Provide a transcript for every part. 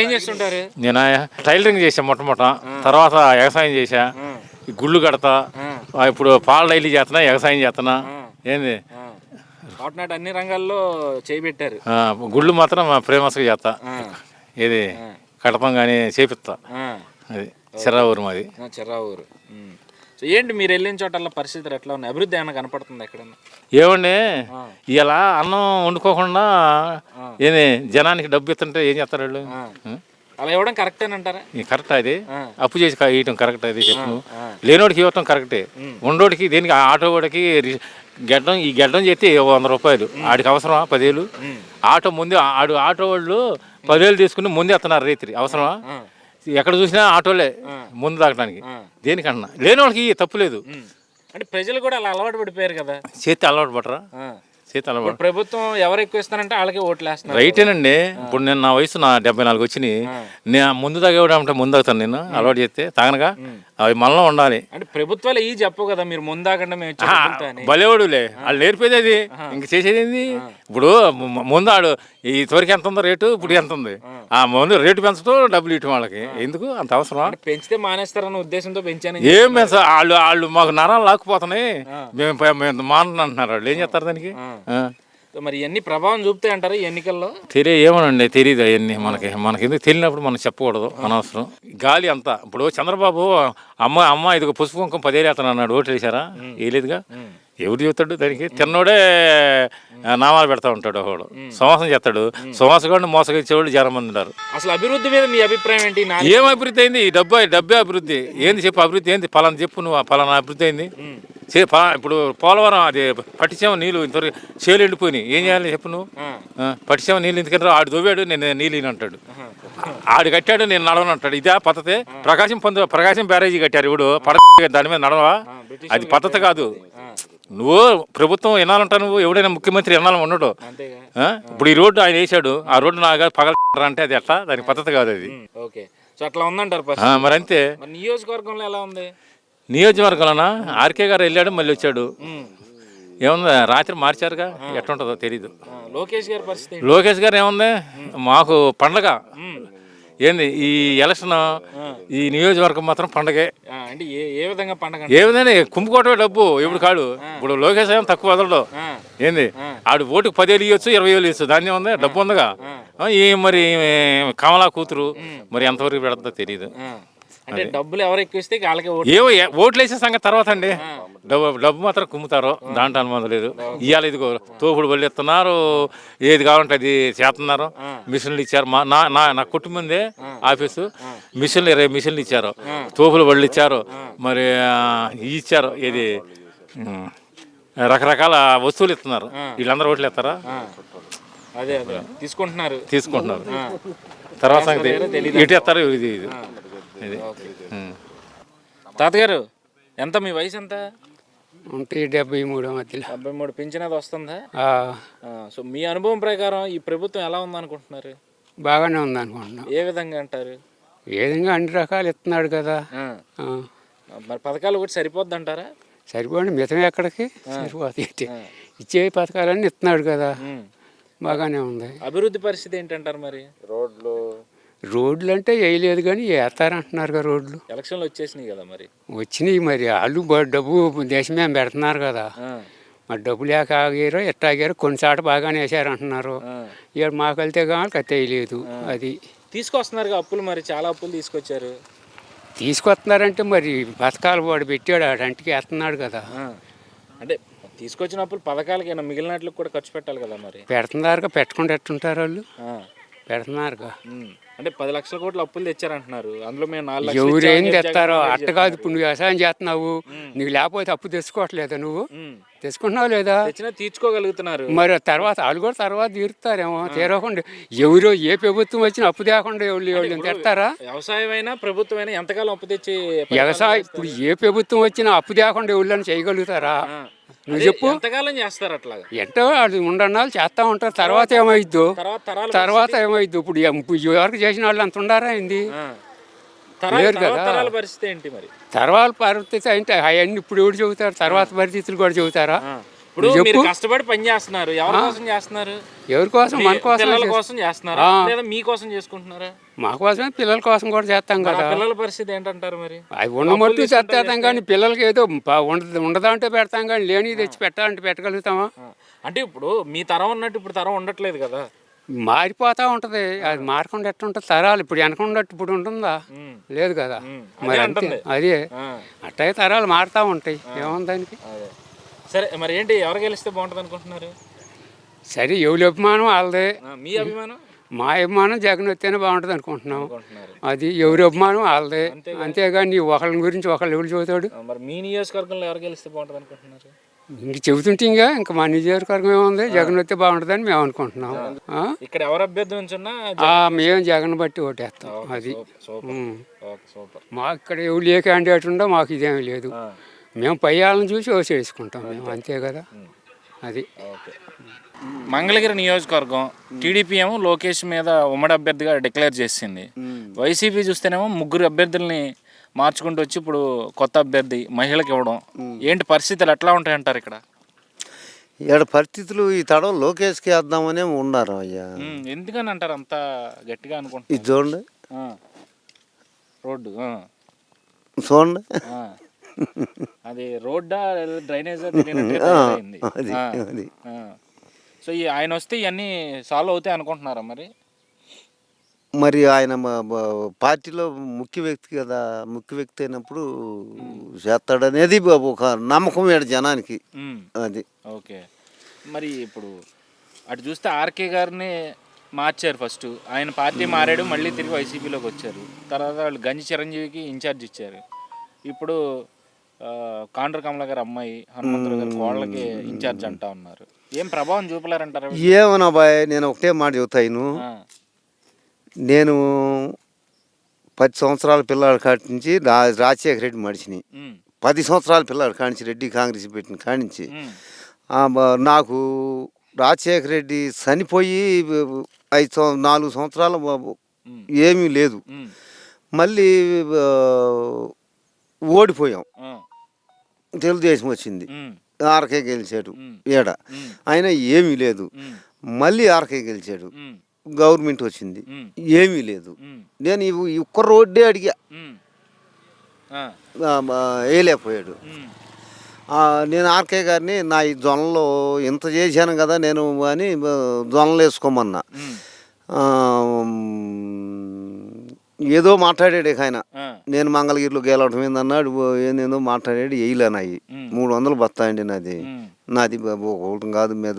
ఏం చేస్తుంటారు? నేను టైలరింగ్ చేసా మొట్టమొదట, తర్వాత వ్యవసాయం చేసా, ఈ గుళ్ళు కడతా, ఇప్పుడు పాల డైలీ చేస్తున్నా, వ్యవసాయం చేస్తున్నా. ఏంది వాటినాటి అన్ని రంగాల్లో చేయబెట్టారు. గుళ్ళు మాత్రం ప్రేమస్గా చేస్తా, ఏది కడపం కానీ చేపిస్తా. అది చెర్రా ఊరు మాది. చెర్రా ఊరు. సో ఏంటి మీరు వెళ్ళిన చోటల్లో పరిస్థితులు ఎట్లా ఉన్నాయి? అభివృద్ధి ఏమైనా కనపడుతుంది ఎక్కడన్నా? ఏమండి ఇలా అన్నం వండుకోకుండా ఏది జనానికి డబ్బు ఇస్తుంటే ఏం చేస్తారు వాళ్ళు? అలా ఇవ్వడం కరెక్టేనంటారా? కరెక్ట్ అది. అప్పు చేసి ఇవ్వటం కరెక్ట్ అది చెప్పు. లేనోడికి ఇవ్వటం కరెక్టే. ఉండోడికి దేనికి ఆటో వాడికి ఈ గడ్డం చేస్తే 100 రూపాయలు, ఆడికి అవసరమా 10,000? ఆటో ముందు ఆటో వాళ్ళు 10,000 తీసుకుని ముందే వస్తున్నారు రైతులు. అవసరమా? ఎక్కడ చూసినా ఆటోలే ముందు తాగడానికి. దేనికన్నా లేనివాళ్ళకి తప్పులేదు. అంటే ప్రజలు కూడా అలా అలవాటు పడిపోయారు కదా, చేతి అలవాటు పడరా? చేతి అలవాటు. ప్రభుత్వం ఎవరు ఎక్కువ ఇస్తారంటే వాళ్ళకి ఓట్లు వేస్తున్నారు. రైటేనండి. ఇప్పుడు నేను నా వయసు 74 వచ్చినాయి. నేను ముందు తాగేవాడంటే ముందు తాగుతాను. నేను అలవాటు చేస్తే తాగనగా అవి మనలో ఉండాలి. అంటే ప్రభుత్వాలు ఈ చెప్పు కదా మీరు ముందు తాగండి మేము బలేవాడులే, వాళ్ళు నేర్పేది అది. ఇంక చేసేది ఏంది? ఇప్పుడు ముందు ఆడు ఈ త్వరకి ఎంత ఉందో రేటు, ఇప్పుడు ఎంత ఉంది, ఆ ముందు రేటు పెంచడం, డబ్బులు ఇవ్వటం వాళ్ళకి ఎందుకు అంత అవసరం? పెంచితే మానేస్తారన్న ఉద్దేశంతో పెంచాను. ఏం పెంచ వాళ్ళు మాకు నరాలు లాక్కుపోతున్నాయి, మేము మానంటున్నారు. వాళ్ళు ఏం చేస్తారు దానికి? మరి ఇవన్నీ ప్రభావం చూపుతాయి అంటారు ఈ ఎన్నికల్లో? ఏమోనండి, తెలియదు అవన్నీ మనకి ఎందుకు తెలియనప్పుడు మనం చెప్పకూడదు, అనవసరం. గాలి అంతా ఇప్పుడు చంద్రబాబు అమ్మ ఇదిగో పసుపు కుంకుమ 10 వేస్తాను అన్నాడు, ఓట్లు వేసారా? వేయలేదుగా. ఎవరు చెబుతాడు దానికి? తిన్నోడే నామాలు పెడతా ఉంటాడు, ఒకడు సమాసం చేస్తాడు. సమాసగాడిని మోసగించేవాళ్ళు చాలా మంది ఉన్నారు. అసలు అభివృద్ధి మీద మీ అభిప్రాయం ఏంటి? ఏం అభివృద్ధి అయింది? ఈ డబ్బే అభివృద్ధి ఏంది చెప్పు? అభివృద్ధి ఏంది? పలానా చెప్పు నువ్వు, పలానా అభివృద్ధి అయింది. ఇప్పుడు పోలవరం అది పట్టించాము, నీళ్ళు ఇంతవరకు చేలు ఎండిపోయినాయి. ఏం చేయాలి చెప్పు నువ్వు? పట్టించాము నీళ్ళు ఎందుకంటే ఆడు దోవాడు, నేను నీళ్ళు అంటాడు. ఆడు కట్టాడు, నేను నడవను అంటాడు. ఇదే పద్ధతి? ప్రకాశం బ్యారేజీ కట్టారు, ఇప్పుడు దాని మీద నడవా? అది పద్ధతి కాదు. నువ్వు ప్రభుత్వం ఎన్నాలంటావు? నువ్వు ఎవడైనా ముఖ్యమంత్రి ఎన్నాలని ఉండడు. ఇప్పుడు ఈ రోడ్డు ఆయన వేసాడు, ఆ రోడ్డు నాకు పగల అంటే అది ఎట్లా? దానికి పద్ధతి కాదు అది. అట్లా ఉందంటారు. మరి అంతే. నియోజకవర్గంలో ఎలా ఉంది? నియోజకవర్గంలోనా ఆర్కే గారు వెళ్ళాడు, మళ్ళీ వచ్చాడు. ఏముంది? రాత్రి మార్చారుగా, ఎట్లుంటుందో తెలీదు. లోకేష్ గారు ఏముంది? మాకు పండగ ఏంది ఈ ఎలక్షన్, ఈ నియోజకవర్గం మాత్రం పండగే. ఏ విధంగా పండగ? ఏ విధంగా కుంభకోటమే డబ్బు ఇప్పుడు కాడు. ఇప్పుడు లోకేష్ ఏమో తక్కువ వదలడు. ఏంది ఆడు ఓటుకు 10,000 ఇవ్వచ్చు, 20,000 ఇవ్వచ్చు, దాన్ని ఉందా? డబ్బు ఉందిగా. మరి కమలా కూతురు మరి ఎంతవరకు పెడతా తెలియదు. అంటే డబ్బులు ఎవరు ఎక్కువ ఇస్తే వాళ్ళకి ఏవో ఓట్లు వేసే సంగతి తర్వాత అండి. డబ్బు మాత్రం కుమ్ముతారు, దాంట్లో అనుమానం లేదు. ఇవాళ ఇదిగో తోపుడు బళ్ళు ఇస్తున్నారు, ఏది కావాలంటే అది చేస్తున్నారు. మిషన్లు ఇచ్చారు. నా కుటుంబందే ఆఫీసు, 20 మిషన్లు ఇచ్చారు, తోపుడు బళ్ళు ఇచ్చారు, మరి ఇచ్చారు. ఏది రకరకాల వస్తువులు ఇస్తున్నారు. వీళ్ళందరూ ఓట్లు ఇస్తారా? అదే తీసుకుంటున్నారు. తర్వాత సంగతి ఇటు ఇస్తారు. ఇది తాతగారు ఎంత మీ వయసు? ఎంత? 73 మధ్యలో. 73. పింఛన్ అది వస్తుందా? సో మీ అనుభవం ప్రకారం ఈ ప్రభుత్వం ఎలా ఉందనుకుంటున్నారు? బాగానే ఉంది అనుకుంటున్నాం. ఏ విధంగా అంటారు? ఏ విధంగా అన్ని రకాలు ఇస్తున్నాడు కదా. మరి పథకాలు కూడా సరిపోద్ది అంటారా? సరిపోండి, మితం ఎక్కడికి సరిపోతుంది. ఇచ్చే పథకాలన్నీ ఇస్తున్నాడు కదా, బాగానే ఉంది. అభివృద్ధి పరిస్థితి ఏంటంటారు మరి? రోడ్లు అంటే వేయలేదు కానీ వేస్తారంటున్నారు కదా రోడ్లు. ఎలక్షన్లు వచ్చేసినాయి కదా, మరి వచ్చినాయి. మరి వాళ్ళు డబ్బు దేశమే పెడుతున్నారు కదా, మరి డబ్బు లేక ఆగారు, ఎట్ట ఆగారు. కొన్నిసాట బాగానే వేసారంటున్నారు. ఇక మాకు వెళ్తే కావాలి కత్తి వేయలేదు. అది తీసుకొస్తున్నారు అప్పులు, మరి చాలా అప్పులు తీసుకొస్తున్నారంటే మరి పథకాలు వాడు పెట్టాడు, ఆడంటికి వేస్తున్నాడు కదా. అంటే తీసుకొచ్చిన అప్పులు పథకాలకైనా మిగిలినట్లు కూడా ఖర్చు పెట్టాలి కదా, మరి పెడుతున్నారుగా. పెట్టకుండా ఎట్టుంటారు వాళ్ళు? పెడుతున్నారుగా. అంటే 10 లక్షల కోట్లు అప్పులు తెచ్చారంటున్నారు. అందులో మేము 4 లక్షలు. ఎవరేం తెస్తారో అట్ట కాదు. ఇప్పుడు నువ్వు వ్యవసాయం చేస్తున్నావు, నీకు లేకపోతే అప్పు తెచ్చుకోవట్లేదా? నువ్వు తెచ్చుకుంటున్నావు లేదా? తీర్చుకోగలుగుతున్నారు. మరి తర్వాత వాళ్ళు కూడా తర్వాత తీరుతారేమో. తీరకుండా ఎవరో ఏ ప్రభుత్వం వచ్చినా అప్పు తేకుండా ఎవరు తెస్తారా? వ్యవసాయం అయినా ప్రభుత్వం అయినా ఎంతకాలం అప్పు తెచ్చి వ్యవసాయం ఇప్పుడు ఏ ప్రభుత్వం వచ్చినా అప్పు తేకుండా ఎవరు చేయగలుగుతారా? నువ్వు చెప్పు. ఎంతకాలం చేస్తారు అట్లా? ఎంతో వాళ్ళు ఉండన్నాళ్ళు చేస్తూ ఉంటారు. తర్వాత ఏమైద్దు? ఇప్పుడు ఎవరికి చేసిన వాళ్ళు అంత ఉండారా ఏంది? లేరు కదా. పరిస్థితి ఏంటి మరి? తర్వాత పరిస్థితి అంటే అవన్నీ ఇప్పుడు ఎవరు చెబుతారు? తర్వాత పరిస్థితులు కూడా చెబుతారా? ఇప్పుడు మీరు కష్టపడి పని చేస్తున్నారు, ఎవరి కోసం చేస్తున్నారు? ఎవరి కోసం? మన కోసం చేస్తున్నారు లేదా మీకోసం చేసుకుంటున్నారా? మా కోసమే పిల్లల కోసం కూడా చేస్తాం మరి ఆ కదా. పిల్లల పరిస్థితి ఏంటంటారు మరి? అవి ఉండమట్టు చేస్తాం కానీ పిల్లలకి ఏదో ఉండదంటే పెడతాం కానీ లేని తెచ్చి పెట్టాలంటే పెట్టగలుగుతామా? అంటే ఇప్పుడు మీ తరం ఉన్నట్టు ఇప్పుడు తరం ఉండట్లేదు కదా. మారిపోతూ ఉంటుంది. అది మారకుండా ఎట్టుంటుంది తరాలు? ఇప్పుడు వెనకున్నట్టు ఇప్పుడు ఉంటుందా? లేదు కదా. మరి అంతే అదే అట్టగే తరాలు మారుతూ ఉంటాయి. ఏముంది దానికి? అదే సరే, మరి ఏంటి ఎవరు గెలిస్తే బాగుంటుంది అనుకుంటున్నారు? సరే ఎవరి అభిమానం వాళ్ళదే. మీ అభిమానం? మా అభిమానం జగన్ వస్తేనే బాగుంటుంది అనుకుంటున్నాం. అనుకుంటున్నారు. అది ఎవరి అభిమానం వాళ్ళదే. అంతేగాని ఒకళ్ళ గురించి ఒకళ్ళు ఎవరు చెబుతాడు? మరి మీ నియోజకవర్గంలో ఎవరు గెలిస్తే బాగుంటుంది అనుకుంటున్నారు? ఇంక చెబుతుంటే ఇంకా మా నియోజకవర్గం ఏముంది, జగన్ వస్తే బాగుంటుందని మేము అనుకుంటున్నాం. ఇక్కడ ఎవరు అభ్యర్థి నుంచున్నా మేము జగన్ బట్టి ఓటేస్తాం. అది సూపర్. మాకు ఇక్కడ ఎవరు ఏ క్యాండిడేట్ ఉండో మాకు ఇదేమీ లేదు. మేము పయ్యాలను చూసి ఓటు వేసుకుంటాం మేము, అంతే కదా. అది మంగళగిరి నియోజకవర్గం టీడీపీ ఏమో లోకేష్ మీద ఉమ్మడి అభ్యర్థిగా డిక్లేర్ చేసింది. వైసీపీ చూస్తేనేమో ముగ్గురు అభ్యర్థుల్ని మార్చుకుంటూ వచ్చి ఇప్పుడు కొత్త అభ్యర్థి మహిళకి ఇవ్వడం. ఏంటి పరిస్థితులు ఎట్లా ఉంటాయంటారు ఇక్కడ? ఇక్కడ పరిస్థితులు ఈ తడం లోకేష్కి వేద్దామనే ఉన్నారు అయ్యా. ఎందుకని అంటారు అంత గట్టిగా అనుకుంటున్నారు? ఇది చూడండి, రోడ్డు చూడండి, అది రోడ్డా డ్రైనేజ్? అది సో ఆయన వస్తే ఇవన్నీ సాల్వ్ అవుతాయి అనుకుంటున్నారా మరి? మరి ఆయన పార్టీలో ముఖ్య వ్యక్తి కదా. ముఖ్య వ్యక్తి అయినప్పుడు చేస్తాడనేది ఒక నమ్మకం ఏడు జనానికి. అది ఓకే. మరి ఇప్పుడు అటు చూస్తే ఆర్కే గారిని మార్చారు. ఫస్ట్ ఆయన పార్టీ మారాడు, మళ్ళీ తిరిగి వైసీపీలోకి వచ్చారు. తర్వాత వాళ్ళు గంజి చిరంజీవికి ఇన్ఛార్జ్ ఇచ్చారు. ఇప్పుడు కాండ్ర కమల గారి అమ్మాయి హనుమంతుడు గారి కోళ్ళకి ఇన్ఛార్జ్ అంటా ఉన్నారు. ఏం ప్రభావం చూపలేరంటారు? ఏమన్నా బాయ్, నేను ఒకటే మాట చెబుతాను. నేను 10 సంవత్సరాల పిల్లాడి కాడి నుంచి రాజశేఖర రెడ్డి మడిచిని 10 సంవత్సరాల పిల్లాడి కానించి రెడ్డి కాంగ్రెస్ పెట్టిన కానించి నాకు రాజశేఖర రెడ్డి చనిపోయి 4 సంవత్సరాలు ఏమీ లేదు. మళ్ళీ ఓడిపోయాం, తెలుగుదేశం వచ్చింది, ఆర్కే గెలిచాడు. ఏడ ఆయన ఏమీ లేదు. మళ్ళీ ఆర్కే గెలిచాడు, గవర్నమెంట్ వచ్చింది, ఏమీ లేదు. నేను ఈ ఒక్క రోడ్డే అడిగా, వేయలేకపోయాడు. నేను ఆర్కే గారిని నా ఈ జొన్నలో ఇంత చేశాను కదా నేను అని జొన్నలు వేసుకోమన్నా. ఏదో మాట్లాడాడు ఇక ఆయన, నేను మంగళగిరిలో గెలవడం ఏందన్నాడు, ఏందేందో మాట్లాడాడు. వేయలేనాయి 300 బత్తా అండి నాది. ఒకటి కాదు, మీద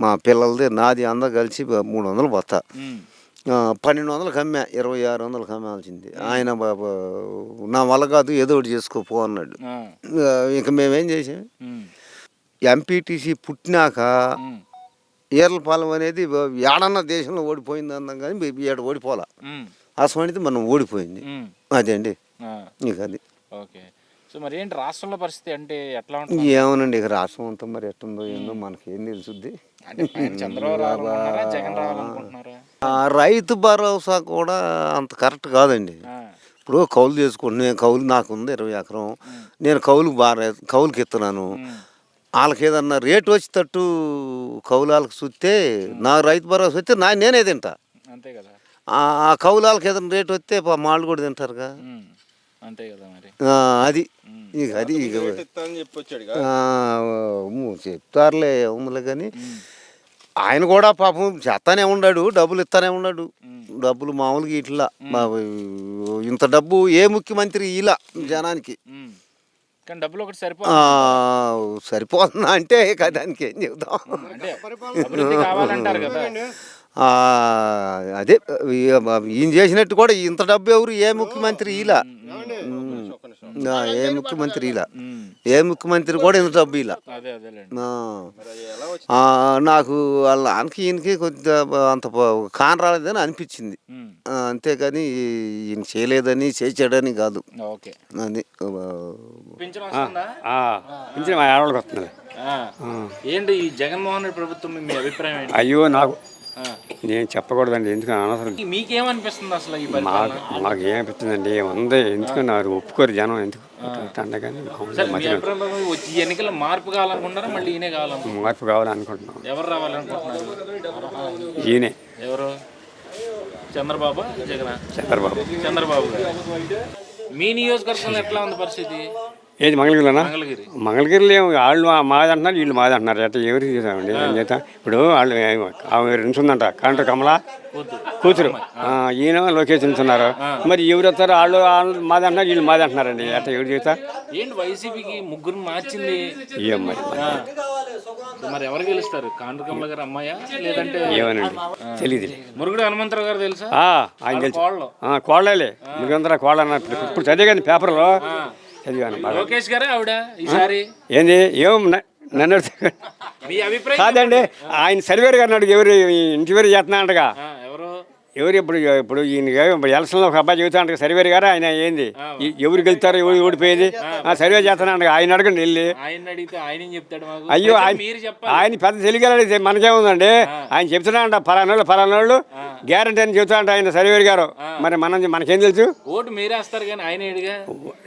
మా పిల్లలది నాది అందరూ కలిసి 300 బత్తా. 1200 కమ్మా, 2600 కమ్మాల్సింది. ఆయన నా వల్ల కాదు, ఏదో ఒకటి చేసుకోపో అన్నాడు. ఇక మేమేం చేసాం, ఎంపీటీసీ పుట్టినాక ఈర్లపాలెం అనేది ఏడన్నా దేశంలో ఓడిపోయింది అన్నాం కానీ ఏడు ఓడిపోలా. అసలు మనం ఓడిపోయింది. అదే అండి ఇక అది. ఓకే. సో మరి ఏంటి రాష్ట్రంలో పరిస్థితి అంటే ఎట్లా ఉంటుంది? ఏమోనండి, ఇక రాష్ట్రం అంతా మరి ఎట్టుందో ఏందో మనకేం తెలుసుద్ది. రైతు భరోసా కూడా అంత కరెక్ట్ కాదండి. ఇప్పుడు కౌలు చేసుకుంటున్నా, కౌలు నాకు ఉంది 20 ఎకరం, నేను కౌలుకి ఇస్తున్నాను. వాళ్ళకి ఏదన్నా రేటు వచ్చేటట్టు కౌలు వాళ్ళకి చూస్తే నా రైతు భరోసా వస్తే నేనే తింటా. అంతే కదా. ఆ కౌలు వాళ్ళకి ఏదైనా రేటు వస్తే మాళ్ళు కూడా తింటారుగా. అంతే కదా మరి. అది ఇక అది ఇక చెప్తారులే ఏముందిలే కానీ ఆయన కూడా పాపం చేస్తానే ఉన్నాడు, డబ్బులు ఇస్తానే ఉన్నాడు. డబ్బులు మామూలుగా ఇట్లా ఇంత డబ్బు ఏ ముఖ్యమంత్రి ఇలా జనానికి. కానీ డబ్బులు ఒకటి సరిపోతుందా అంటే దానికి ఏం చెబుతాం. అదే ఈయన చేసినట్టు కూడా ఇంత డబ్బు ఎవరు ఏ ముఖ్యమంత్రి ఇలా, ఏ ముఖ్యమంత్రి కూడా ఇంత డబ్బు ఇలా. నాకు వాళ్ళ ఆయనకి ఈయనకి కొంచెం అంత కాన్ రాలేదని అనిపించింది. అంతేకాని ఈయన చేయలేదని చేసాడని కాదు. అది ఏంటి ఈ జగన్మోహన్ రెడ్డి ప్రభుత్వం మీ అభిప్రాయం ఏంటి? అయ్యో నాకు నేను చెప్పకూడదండి, ఎందుకని అనవసరం. మీకేమనిపిస్తుంది అసలు? మాకు ఏమనిపిస్తుందండి, ఏముంది, ఎందుకని వారు ఒప్పుకోరు జనం, ఎందుకు ఎన్నికల్లో మార్పు కావాలనుకుంటున్నారా, మళ్ళీ ఈయనే కావాలనుకుంటున్నారు? మార్పు కావాలనుకుంటున్నాం. ఎవరు రావాలనుకుంటున్నారు? ఈయనే. ఎవరు? చంద్రబాబు జగన్ చంద్రబాబు. చంద్రబాబు గారు. మీ నియోజకవర్గంలో ఎట్లా ఉంది పరిస్థితి? ఏది మంగళగిరిలోనా? మంగళగిరి మంగళగిరిలో ఏమో వాళ్ళు మాది అంటున్నారు, వీళ్ళు మాది అంటున్నారు. అంటే ఎవరికి చేద్దామండి, ఏం చేద్దాం. ఇప్పుడు వాళ్ళు ఆమె ఉంటుందంట కరెంటు కమల కూతురు, ఈయన లోకేష్ ఉంటున్నారు. మరి ఎవరు వస్తారు? వాళ్ళు మాది అంటున్నారు, వీళ్ళు మాది అంటున్నారండి. అట్లా ఎవరు చేస్తా? ఏంటి వైసీపీకి ముగ్గురు మార్చింది? ఏం మరి మరి ఎవరు గెలుస్తారు? కాండ్రు కమల గారు అమ్మాయా లేదంటే ఏమనండి తెలియదు. మురుగుడు హనుమంతరావు గారు తెలుసా? ఆయన తెలుసు. కోళ్ళు. కోళ్ళలే ముగ్గురందరూ కోళ్ళ అన్నారు. ఇప్పుడు చదివే కానీ పేపర్లో చదివాను బాగా. లోకేష్ గారే ఆవిడ ఈసారి. ఏంది ఏం నన్ను అడుగుతా- మీ అభిప్రాయం కాదండి, ఆయన సర్వేర్ గారు అన్నాడు. ఎవరు ఇంటివేరు చేస్తున్నాడగా? ఎవరు? ఎవరు ఇప్పుడు ఈయన ఎలక్షన్లో ఒక అబ్బాయి చెబుతా అంటే సర్వేర్ గారు ఆయన ఏంది ఎవరు గెలుతారో ఎవరు ఓడిపోయేది సర్వే చేస్తాను ఆయన అడగండి వెళ్ళి. ఆయన అడిగితే ఆయన ఏం చెప్తాడు మాకు? అయ్యో మీరు చెప్పాలి. ఆయన పెద్ద తెలియగలడు, మనకేముందండి. ఆయన చెప్తున్నాడంట ఫలానోళ్ళు గ్యారంటీ అని చెబుతా అంట ఆయన సర్వేర్ గారు. మరి మనకేం తెలుసు? ఓటు మీరేస్తారు కానీ ఆయన ఏడిగా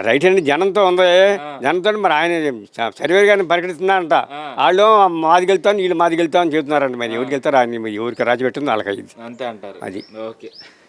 రైట్ అండి, జనంతో ఉంది. జనంతో మరి ఆయన సర్వేర్ గారిని ప్రకటిస్తున్నారంట. వాళ్ళు మాది గెలుతాను వీళ్ళు మాది గెలుతామని చెబుతున్నారంట. మరి ఎవరికి వెళ్తారు? ఆయన ఎవరికి రాజు పెట్టిందో వాళ్ళకి అయింది. అంతే అంటారు. అది ఓకే.